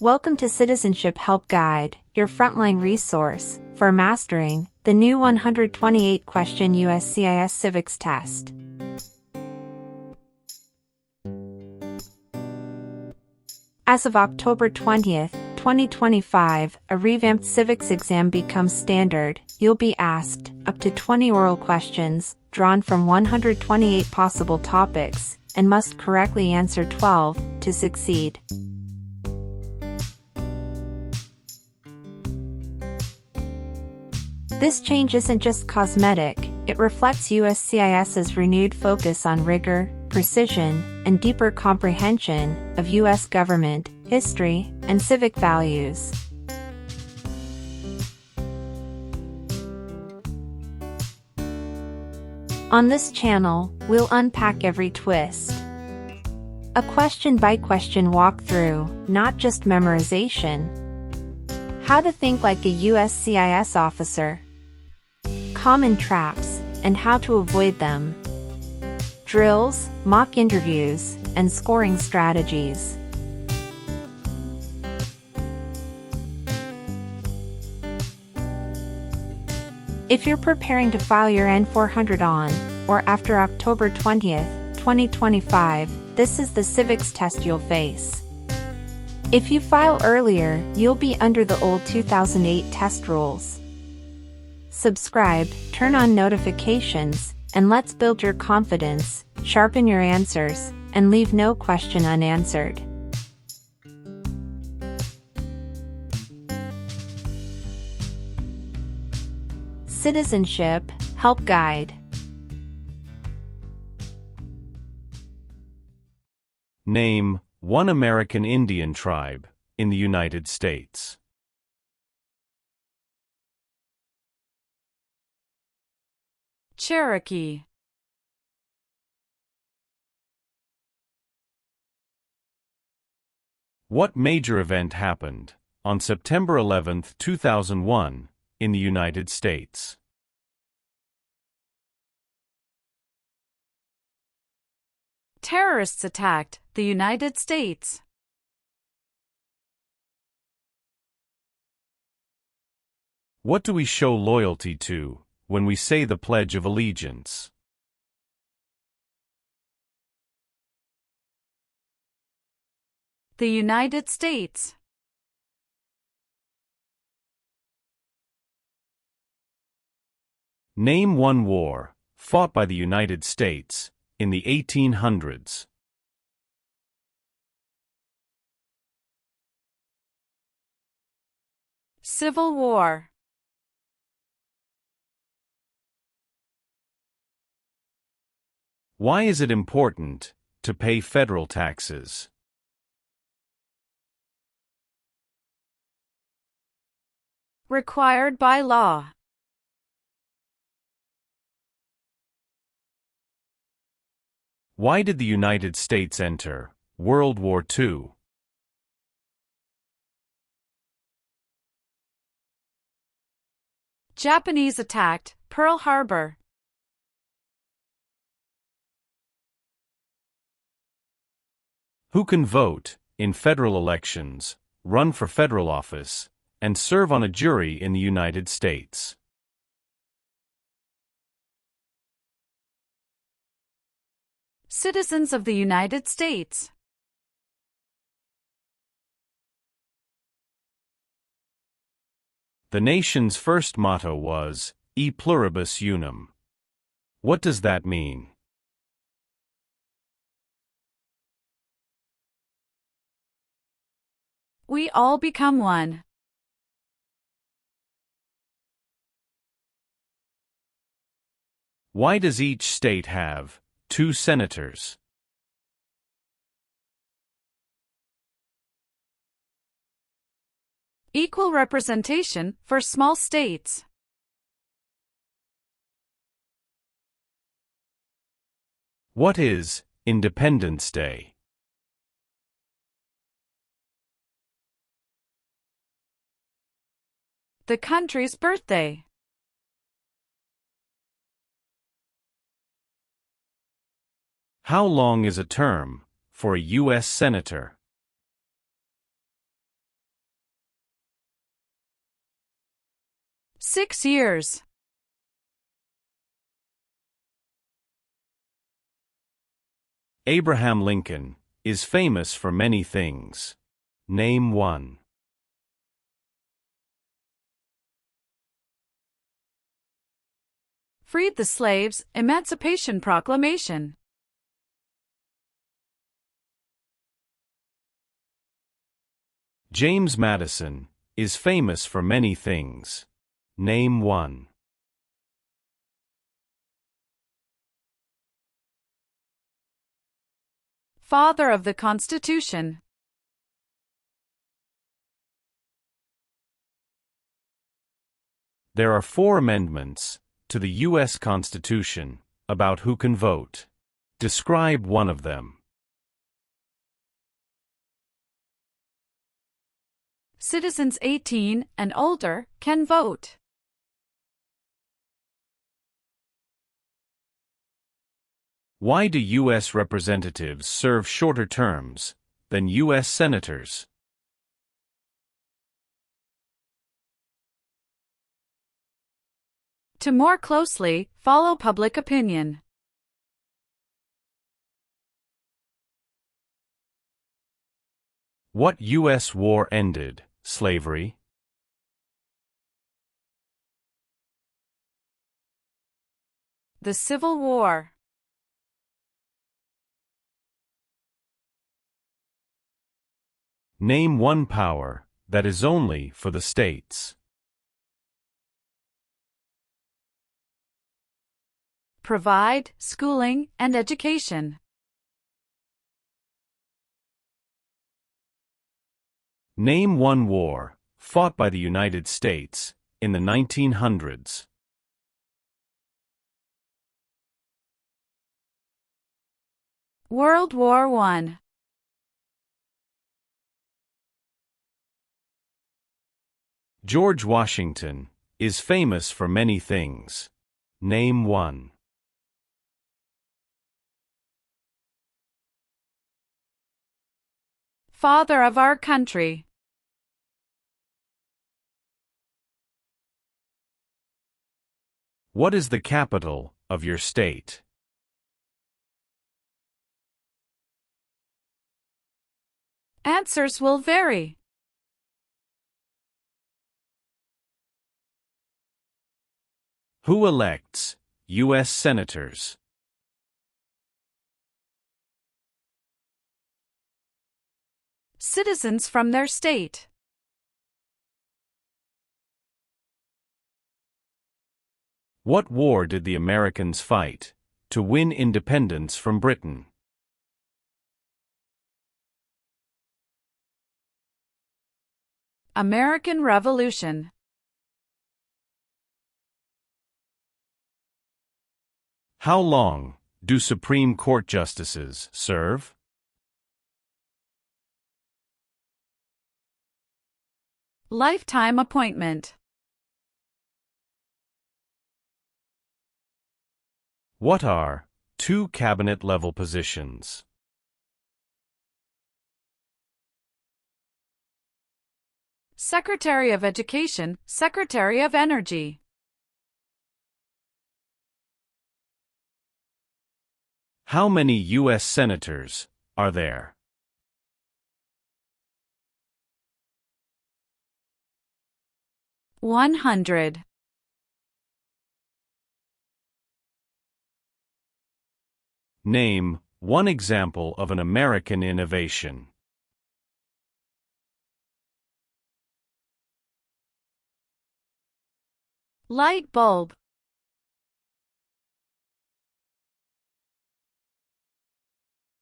Welcome to Citizenship Help Guide, your frontline resource for mastering the new 128-question USCIS Civics test. As of October 20th, 2025, a revamped civics exam becomes standard. You'll be asked up to 20 oral questions, drawn from 128 possible topics, and must correctly answer 12 to succeed. This change isn't just cosmetic, it reflects USCIS's renewed focus on rigor, precision, and deeper comprehension of U.S. government, history, and civic values. On this channel, we'll unpack every twist. A question-by-question walkthrough, not just memorization. How to think like a USCIS officer. Common traps, and how to avoid them. Drills, mock interviews, and scoring strategies. If you're preparing to file your N-400 on, or after October 20th, 2025, this is the civics test you'll face. If you file earlier, you'll be under the old 2008 test rules. Subscribe, turn on notifications, and let's build your confidence, sharpen your answers, and leave no question unanswered. Citizenship Help Guide. Name one American Indian tribe in the United States. Cherokee. What major event happened on September 11, 2001, in the United States? Terrorists attacked the United States. What do we show loyalty to when we say the Pledge of Allegiance? The United States. Name one war fought by the United States in the 1800s. Civil War. Why is it important to pay federal taxes? Required by law. Why did the United States enter World War II? Japanese attacked Pearl Harbor. Who can vote in federal elections, run for federal office, and serve on a jury in the United States? Citizens of the United States. The nation's first motto was, E pluribus unum. What does that mean? We all become one. Why does each state have 2 senators? Equal representation for small states. What is Independence Day? The country's birthday. How long is a term for a U.S. Senator? 6 years. Abraham Lincoln is famous for many things. Name one. Freed the slaves, Emancipation Proclamation. James Madison is famous for many things. Name one. Father of the Constitution. There are 4 amendments to the U.S. Constitution about who can vote. Describe one of them. Citizens 18 and older can vote. Why do U.S. representatives serve shorter terms than U.S. senators? To more closely follow public opinion. What U.S. war ended slavery? The Civil War. Name one power that is only for the states. Provide schooling and education. Name one war fought by the United States in the 1900s. World War I. George Washington is famous for many things. Name one. Father of our country. What is the capital of your state? Answers will vary. Who elects U.S. senators? Citizens from their state. What war did the Americans fight to win independence from Britain? American Revolution. How long do Supreme Court justices serve? Lifetime appointment. What are 2 cabinet-level positions? Secretary of Education, Secretary of Energy. How many U.S. senators are there? $100. Name one example of an American innovation. Light bulb.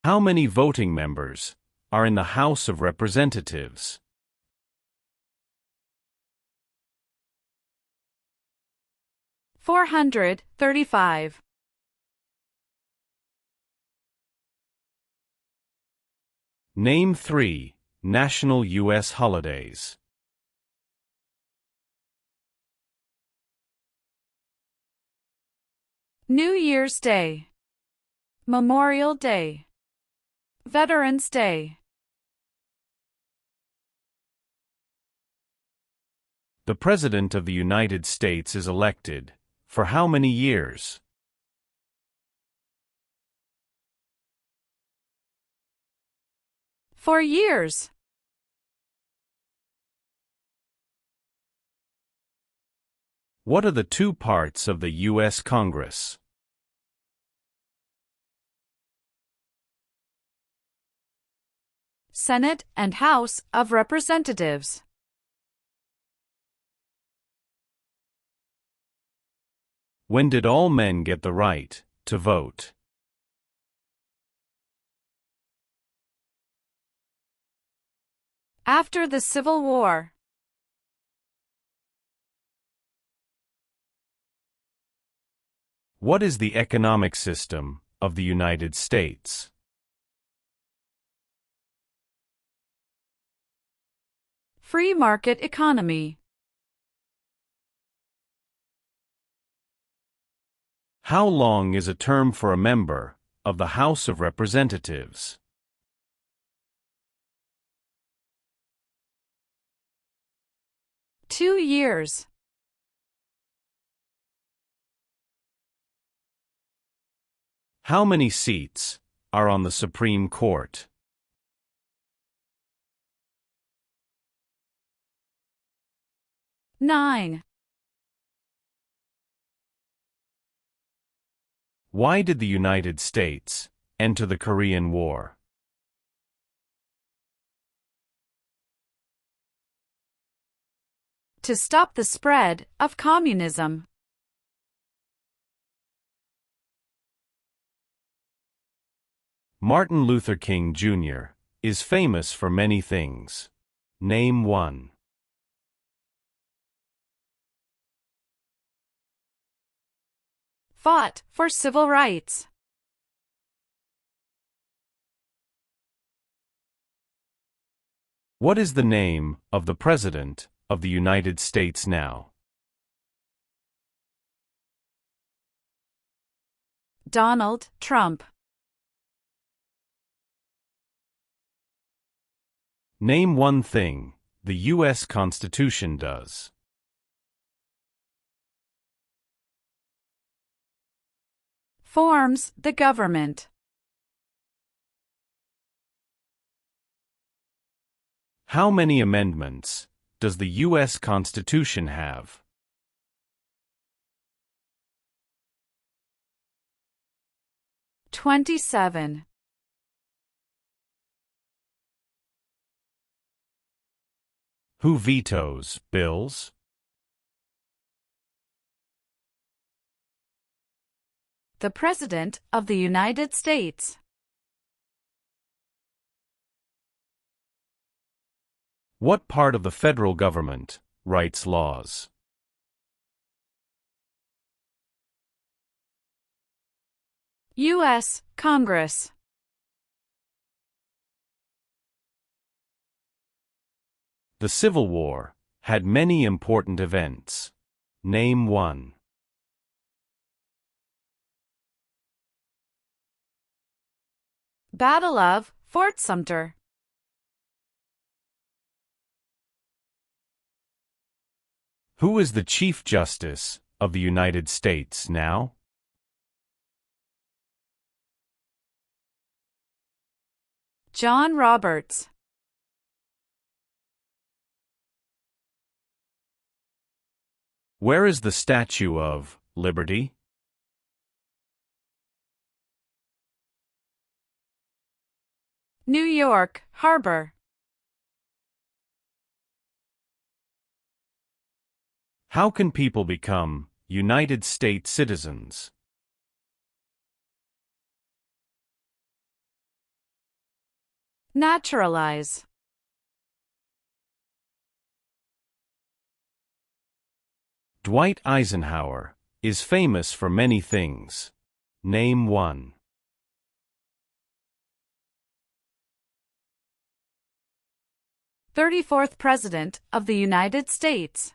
How many voting members are in the House of Representatives? 435. Name 3 national U.S. holidays. New Year's Day. Memorial Day. Veterans Day. The President of the United States is elected. For how many years? For years. What are the two parts of the U.S. Congress? Senate and House of Representatives. When did all men get the right to vote? After the Civil War. What is the economic system of the United States? Free market economy. How long is a term for a member of the House of Representatives? Two years. How many seats are on the Supreme Court? Nine. Why did the United States enter the Korean War? To stop the spread of communism. Martin Luther King Jr. is famous for many things. Name one. Fought for civil rights. What is the name of the President of the United States now? Donald Trump. Name one thing the U.S. Constitution does. Forms the government. How many amendments does the U.S. Constitution have? 27. Who vetoes bills? The President of the United States. What part of the federal government writes laws? U.S. Congress. The Civil War had many important events. Name one. Battle of Fort Sumter. Who is the Chief Justice of the United States now? John Roberts. Where is the Statue of Liberty? New York Harbor. How can people become United States citizens? Naturalize. Dwight Eisenhower is famous for many things. Name one. – 34th President of the United States.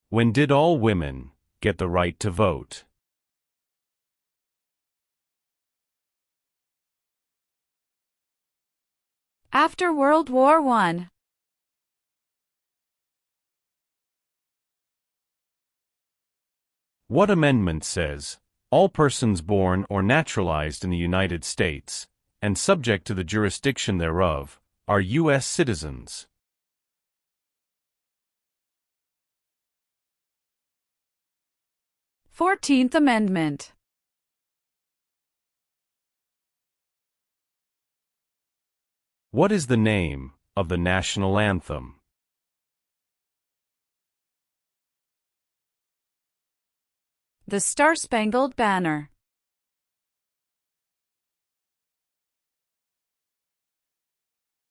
When did all women get the right to vote? After World War I. What amendment says, all persons born or naturalized in the United States, and subject to the jurisdiction thereof, are U.S. citizens? Fourteenth Amendment. What is the name of the national anthem? The Star-Spangled Banner.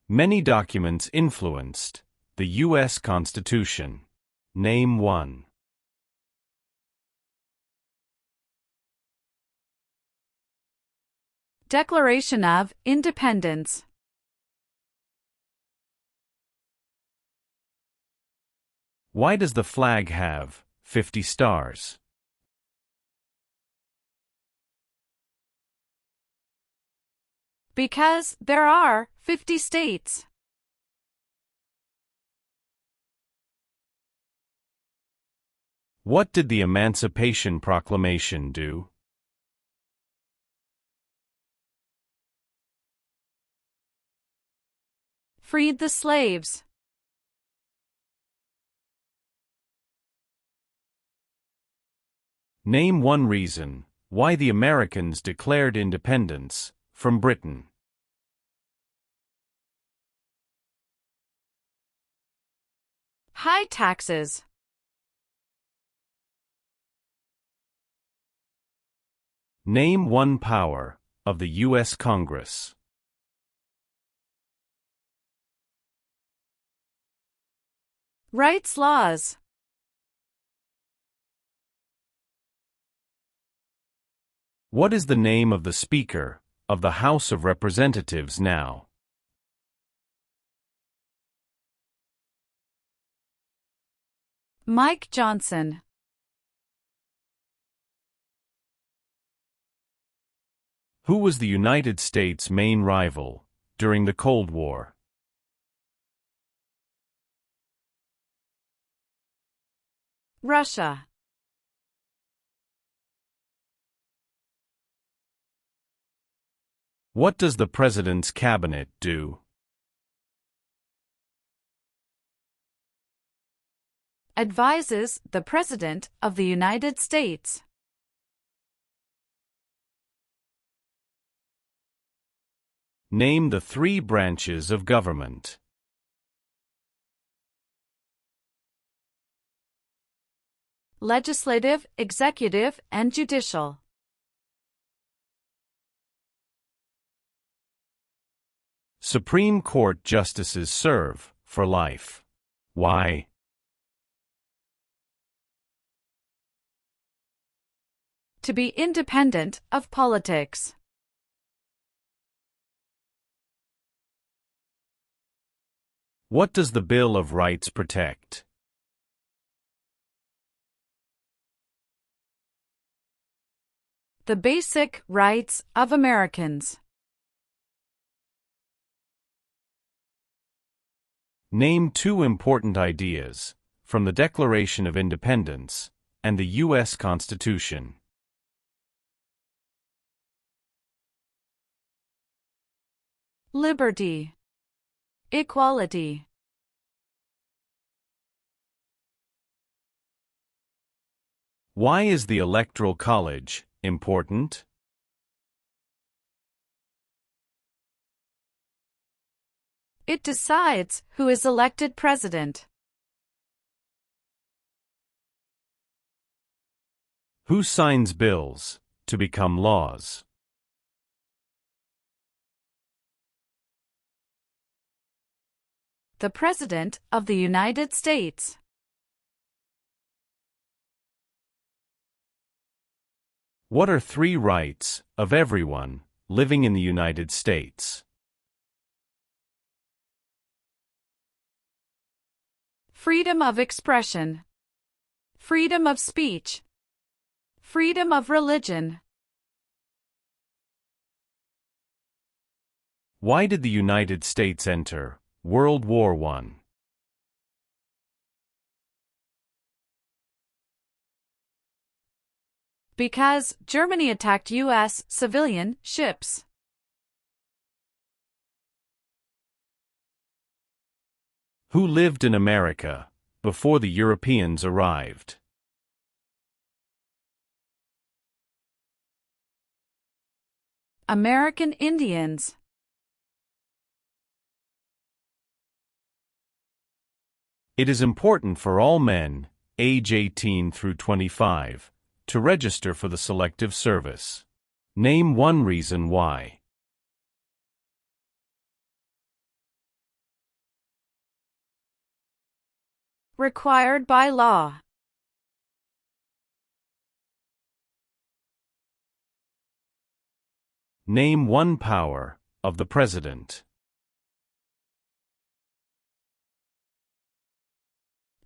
Many documents influenced the U.S. Constitution. Name one. Declaration of Independence. Why does the flag have 50 stars? Because there are 50 states. What did the Emancipation Proclamation do? Freed the slaves. Name one reason why the Americans declared independence from Britain. High taxes. Name one power of the U.S. Congress. Rights laws. What is the name of the Speaker of the House of Representatives now? Mike Johnson. Who was the United States' main rival during the Cold War? Russia. What does the President's cabinet do? Advises the President of the United States. Name the three branches of government. Legislative, executive, and judicial. Supreme Court justices serve for life. Why? To be independent of politics. What does the Bill of Rights protect? The basic rights of Americans. Name two important ideas from the Declaration of Independence and the U.S. Constitution. Liberty. Equality. Why is the Electoral College important? It decides who is elected president. Who signs bills to become laws? The President of the United States. What are three rights of everyone living in the United States? Freedom of expression. Freedom of speech. Freedom of religion. Why did the United States enter World War I? Because Germany attacked U.S. civilian ships. Who lived in America before the Europeans arrived? American Indians. It is important for all men, age 18 through 25, to register for the Selective Service. Name one reason why. Required by law. Name one power of the President.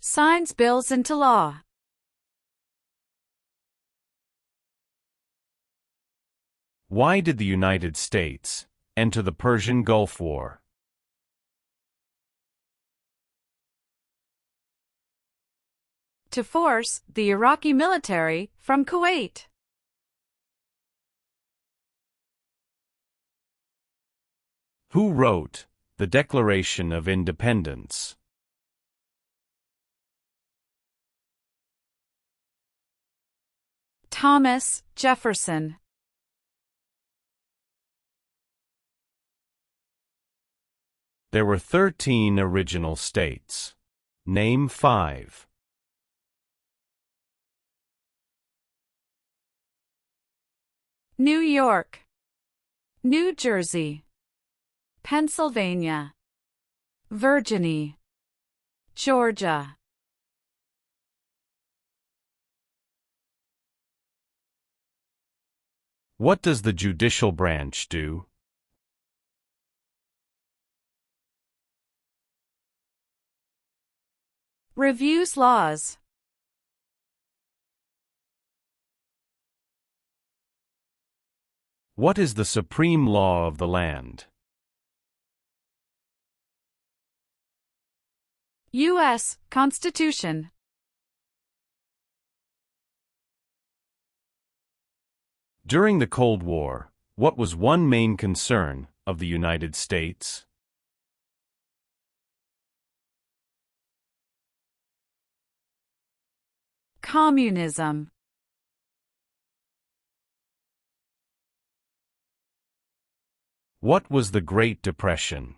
Signs bills into law. Why did the United States enter the Persian Gulf War? To force the Iraqi military from Kuwait. Who wrote the Declaration of Independence? Thomas Jefferson. There were 13 original states. Name 5. New York, New Jersey, Pennsylvania, Virginia, Georgia. What does the judicial branch do? Reviews laws. What is the supreme law of the land? U.S. Constitution. During the Cold War, what was one main concern of the United States? Communism. What was the Great Depression?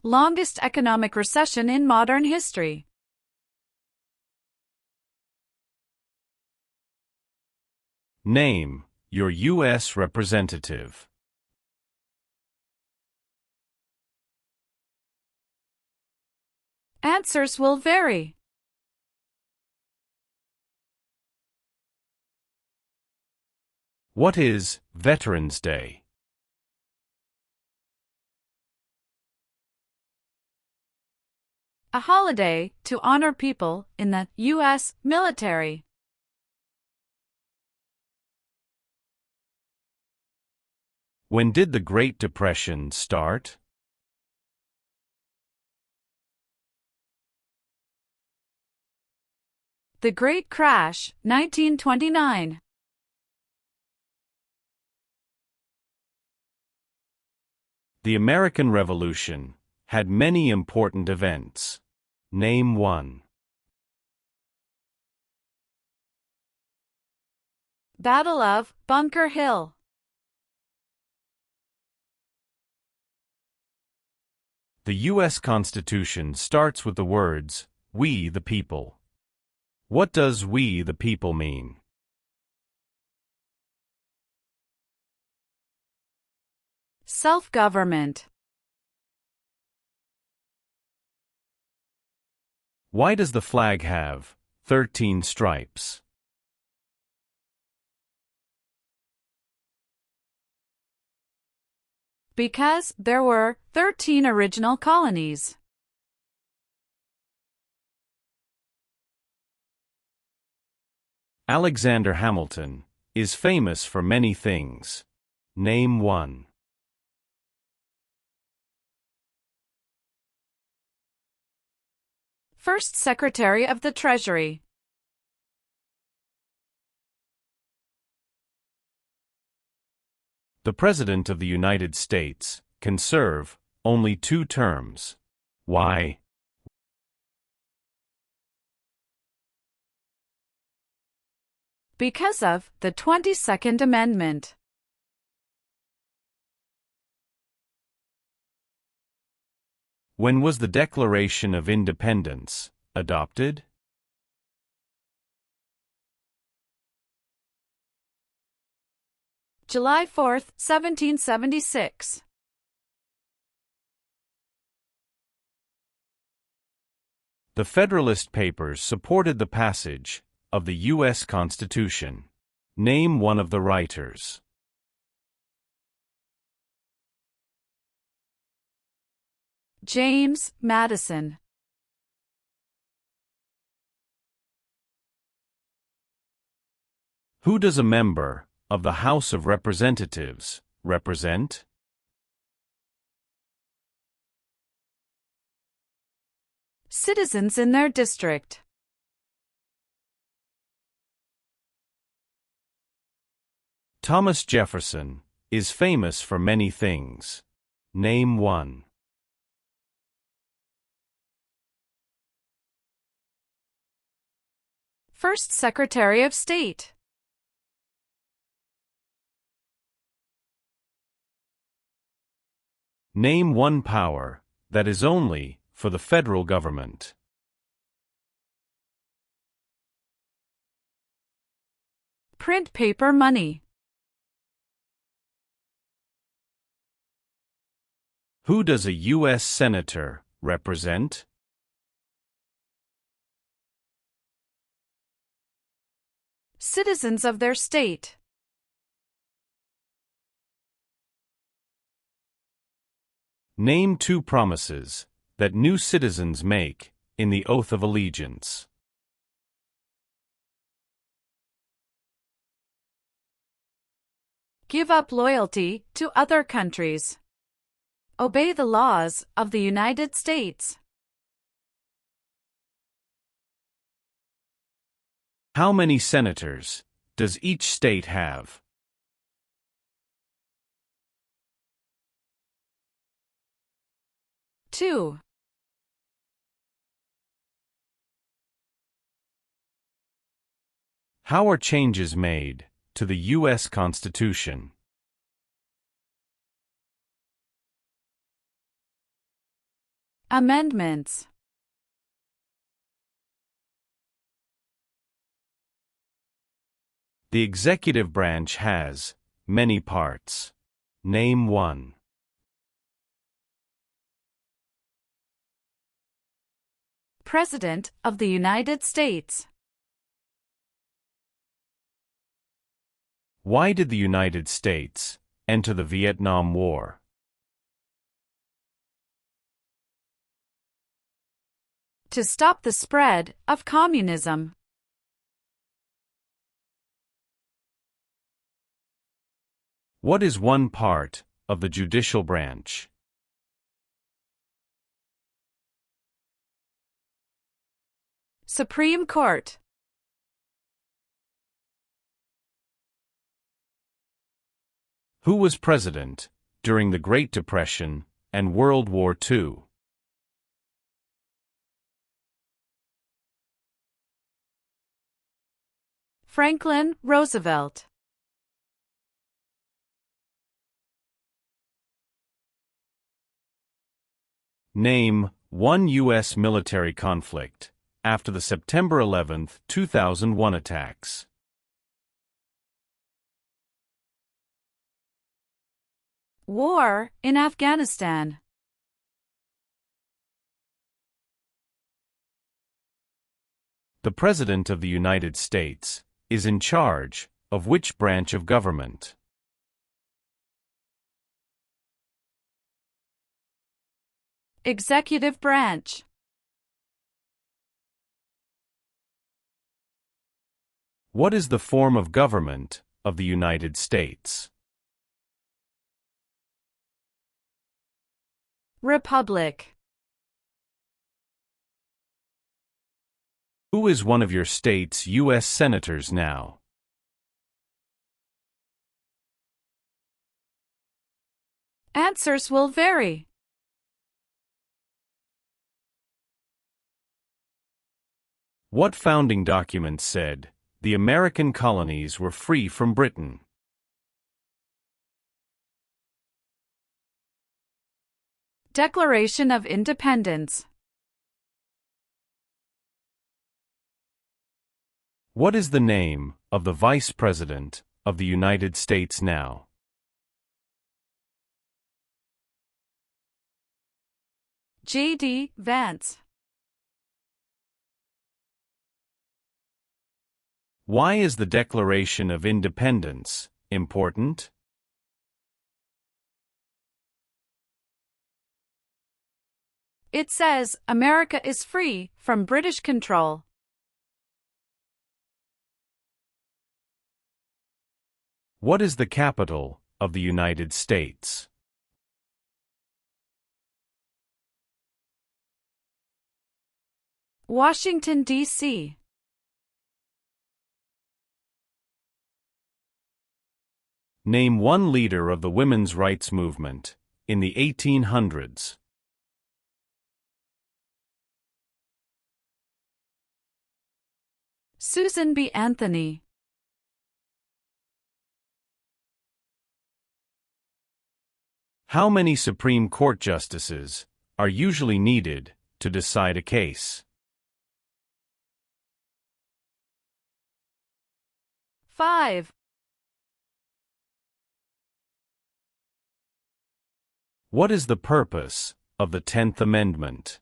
Longest economic recession in modern history. Name your U.S. representative. Answers will vary. What is Veterans Day? A holiday to honor people in the U.S. military. When did the Great Depression start? The Great Crash, 1929. The American Revolution had many important events. Name one. Battle of Bunker Hill. The U.S. Constitution starts with the words, "We the people." What does "we the people" mean? Self-government. Why does the flag have 13 stripes? Because there were 13 original colonies. Alexander Hamilton is famous for many things. Name one. First Secretary of the Treasury. The President of the United States can serve only 2 terms. Why? Because of the 22nd Amendment. When was the Declaration of Independence adopted? July 4, 1776. The Federalist Papers supported the passage of the U.S. Constitution. Name one of the writers. James Madison. Who does a member of the House of Representatives represent? Citizens in their district. Thomas Jefferson is famous for many things. Name one. First Secretary of State. Name one power that is only for the federal government. Print paper money. Who does a U.S. Senator represent? Citizens of their state. Name 2 promises that new citizens make in the oath of allegiance. Give up loyalty to other countries. Obey the laws of the United States. How many senators does each state have? 2. How are changes made to the U.S. Constitution? Amendments. The executive branch has many parts. Name one. President of the United States. Why did the United States enter the Vietnam War? To stop the spread of communism. What is one part of the judicial branch? Supreme Court. Who was president during the Great Depression and World War II? Franklin Roosevelt. Name one U.S. military conflict after the September 11, 2001 attacks. War in Afghanistan. The President of the United States is in charge of which branch of government? Executive branch. What is the form of government of the United States? Republic. Who is one of your state's U.S. senators now? Answers will vary. What founding document said the American colonies were free from Britain? Declaration of Independence. What is the name of the Vice President of the United States now? J.D. Vance. Why is the Declaration of Independence important? It says America is free from British control. What is the capital of the United States? Washington, D.C. Name one leader of the women's rights movement in the 1800s. Susan B. Anthony. How many Supreme Court justices are usually needed to decide a case? 5. What is the purpose of the 10th Amendment?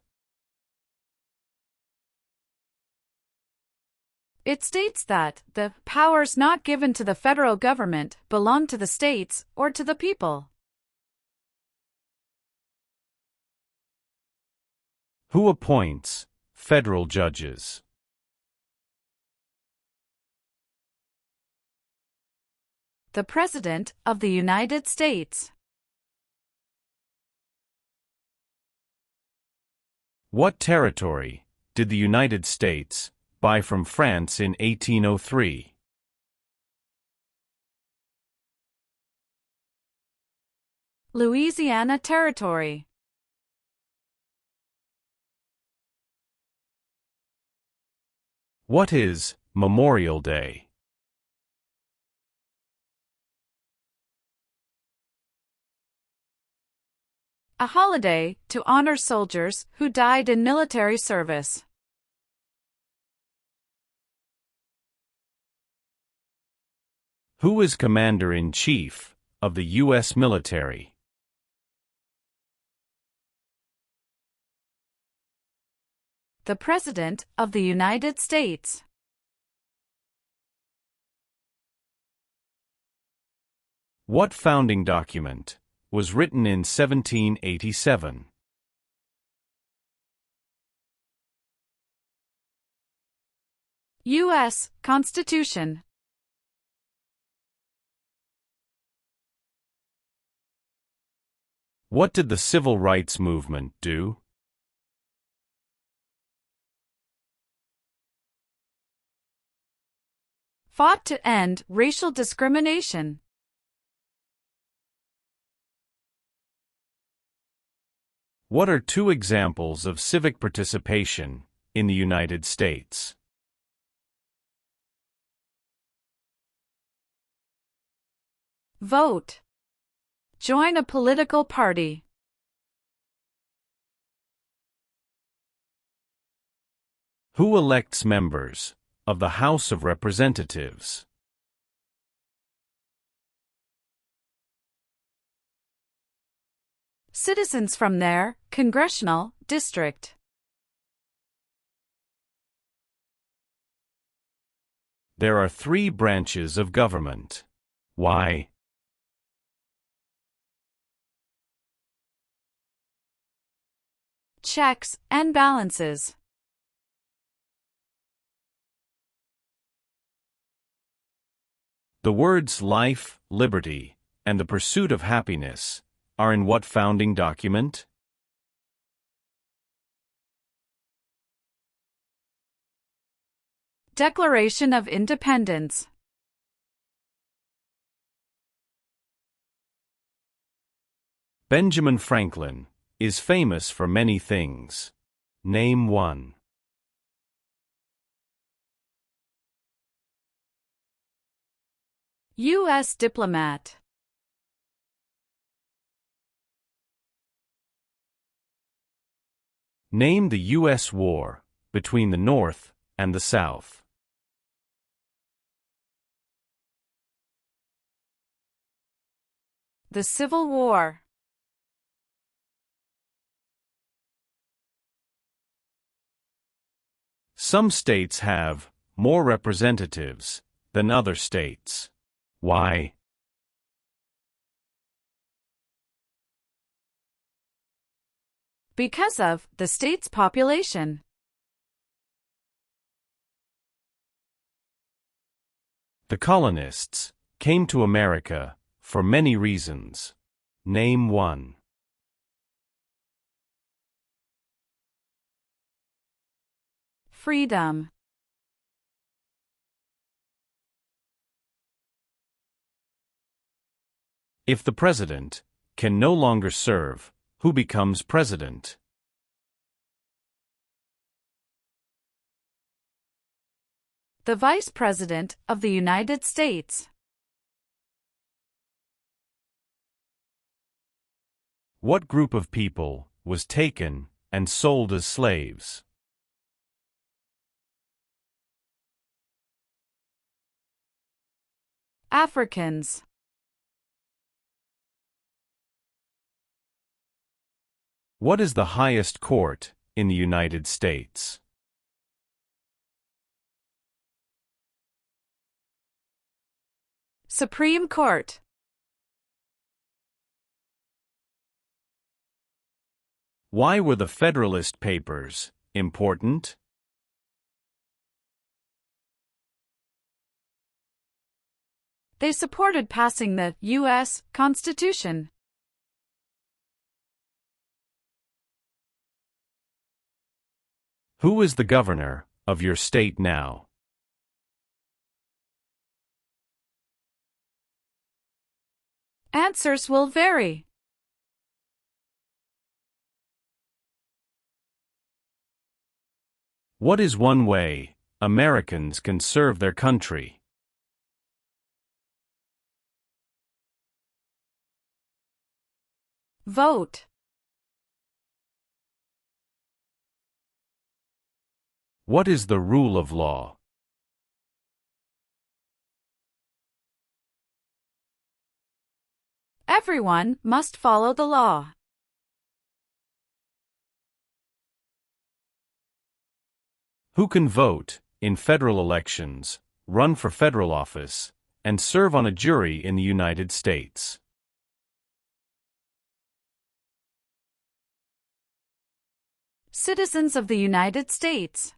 It states that the powers not given to the federal government belong to the states or to the people. Who appoints federal judges? The President of the United States. What territory did the United States buy from France in 1803? Louisiana Territory. What is Memorial Day? A holiday to honor soldiers who died in military service. Who is Commander-in-Chief of the U.S. military? The President of the United States. What founding document was written in 1787? U.S. Constitution. What did the Civil Rights Movement do? Fought to end racial discrimination. What are two examples of civic participation in the United States? Vote. Join a political party. Who elects members of the House of Representatives? Citizens from their congressional district. There are three branches of government. Why? Checks and balances. The words life, liberty, and the pursuit of happiness are in what founding document? Declaration of Independence. Benjamin Franklin is famous for many things. Name one. U.S. diplomat. Name the U.S. war between the North and the South. The Civil War. Some states have more representatives than other states. Why? Because of the state's population. The colonists came to America for many reasons. Name one. Freedom. If the president can no longer serve, who becomes president? The Vice President of the United States. What group of people was taken and sold as slaves? Africans. What is the highest court in the United States? Supreme Court. Why were the Federalist Papers important? They supported passing the U.S. Constitution. Who is the governor of your state now? Answers will vary. What is one way Americans can serve their country? Vote. What is the rule of law? Everyone must follow the law. Who can vote in federal elections, run for federal office, and serve on a jury in the United States? Citizens of the United States.